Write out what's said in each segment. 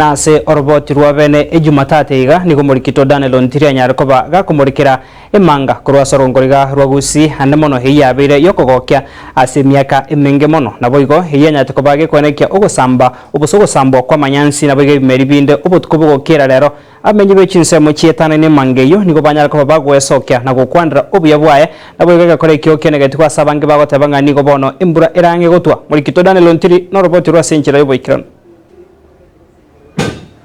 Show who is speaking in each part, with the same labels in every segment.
Speaker 1: nase oroboti rwabene ejumatate iga nigo murikito Daniel Ontiria nyarikoba gakumurikira emanga kurwasorongoriga rwagusi ande mono hiyabire yokogokia ase miaka emenge mono naboigo hiyanyate kobage kwenekia ogosamba kwa manyansi naboigo ibimeri binde obutukubugokira rero amenye bechinsemo chietana ne mangeyo nigo banyarikoba bagwesokia na gukwandira obuya bwaye naboigo gakorekio kenegeti kwa sabange bagotebanga nigo bono imbura erange gotwa murikito Daniel Ontiri no roboti rwasenchira yoboikirano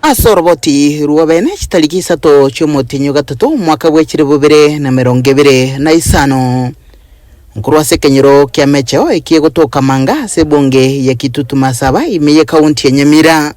Speaker 2: asoroboti ruwabene chitariki 3 cy'umutinyo gatatu mwaka w'ekiri 2025 nkuru wa sekenyero kya mecheo ikiye gutoka manga sebonge ya Kitutu Masaba imiye kaunti ya Nyamira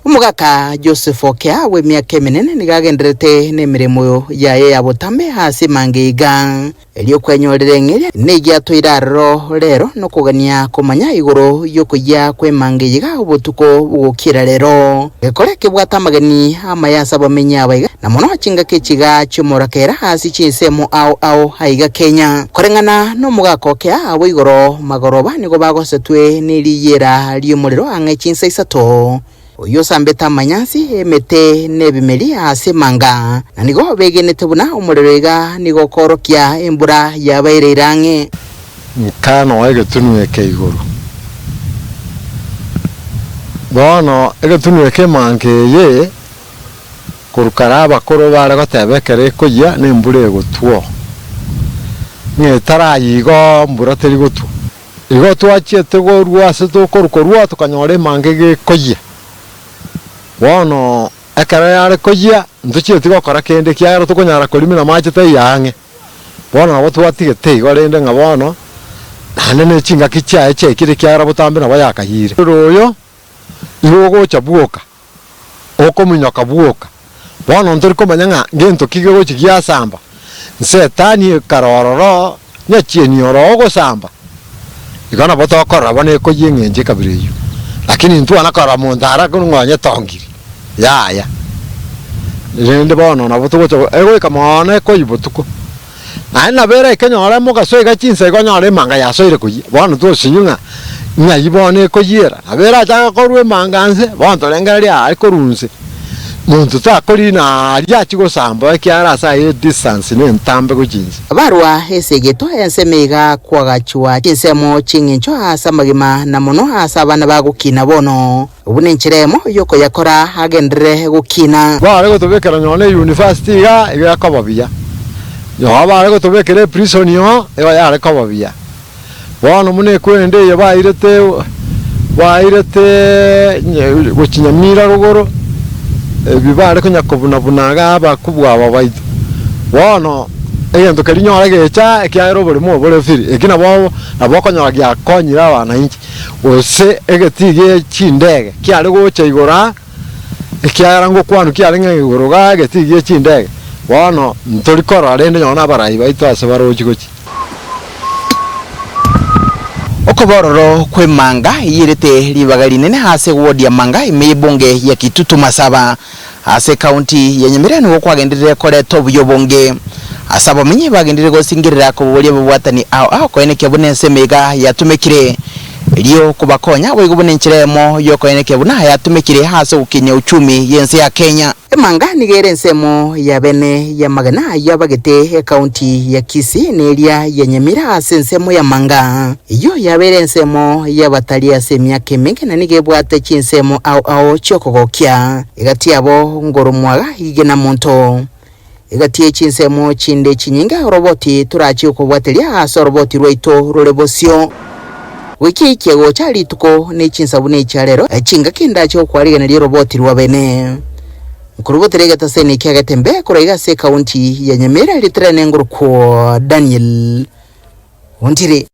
Speaker 2: umugaka Joseph Okea we myaka eminene nigagenderete nemirimo yaye ya botambe hasi mangeiga elio kwenyorere ngire negiatwirarro rero no kugania kumanya iguru yokuya kwe mangeiga obutuko bugukira rero gekore kibwatamagani amayasa bamenya abaiga na mono achinga kechiga cyumurakera hasi chinsemo ao haiga Kenya korengana no mugaka Okea abo igoro magoroba nigo bagosetwe niriyera ly'umuriro ange chinsa 3 uyo sambeta manyansi emete nebimeli hasi manga na nigo begenete buna umurerega nigo korokia embura yabaire irange
Speaker 3: nkano egetunweke iguru bono egetunweke manke ye kurukaraba koro bare gotebekere kujya nembure gutwo nyetara yigo mbura teri gutwo igo twachete go rwase to korukorwa tukanyore mangege kujya wono ekara yare kujya nduchiti gokora kende kyaro tukonyara kolimina machete yange bono abo twatigete igorende ngabono hanene chinga kichaye chekire kyara butambe na bayakayire royo irogo chabuoka okomunyoka buoka bono ndori komanya ngento kigego chigia samba setani karororo nyachieni orogo samba igana botokora bone ko yengenje kabiriyo lakini ntu anakora mondara kunngonya tongiri ya rende bono na botuko ego kamone ko ibutuko na bere kenyora mo gaso igachinse gonyore manga yasoire kuyi bono to sinyunga nyayibone ko yera abera ta korwe manganse bono lengali ari korunse muntu takori na ryachigo samba kyara sai distance ne ntambe kujinze
Speaker 2: barwa esegeto ensemega kwagachwa kisemo chingincho asamagima na mono asabana bagukina bono ubunenchiremo yoko yakora hagendere gukina
Speaker 3: bare gotobekera nyone university ga yakababia yo bare gotobekere prison yo yare kababia bono mune kwende yabairete guchinyamira rugoro bibare kunyakobuna bunaga bakubwa abaitu wono egento kalinyora gecha ekyaro buri mo buri firi ekina bo abokonyora gya konyira abana inchi ose egetige chindege kyari gocha igora ekyara ngo kwanu kyari ng'igoro ga egetige chindege wono ntorikora rende nyona barayi baitu asebaro chikochi
Speaker 2: okobororo kwe manga yirete libagali nene hase wodia manga imebonge ya Kitutu Masaba hase county ya Nyamira ni okwagenderere kore tobuyo bonge asaba menye bagenderere gosingirira ko boli bwatani ao ko eneke bunense mega yatumekire liyo kubakonya bwo igubunenchiremo yoko eneke buna yatumekire hase ukinya uchumi yense ya Kenya emanga nigerensemo ya bene ya magana yabagete county ya Kisii nelia ya Nyamira sensemo ya manga iyo yaberensemo ya batalia semya kemenge na nigebwate chinsemo ao chokogokia igati abo ngoromwaga igena monto igati chinsemo chinde chinyinga roboti turachi ukobwatelia aso roboti rweito rolebosio wiki kiego chali tuko ne chinsabune chalero chinga kindacho kwaliga na roboti rwabene Kuruboterega taseni kyagatembe kuraiga se county ya Nyamira litrane nguru kwa Daniel Ontiri.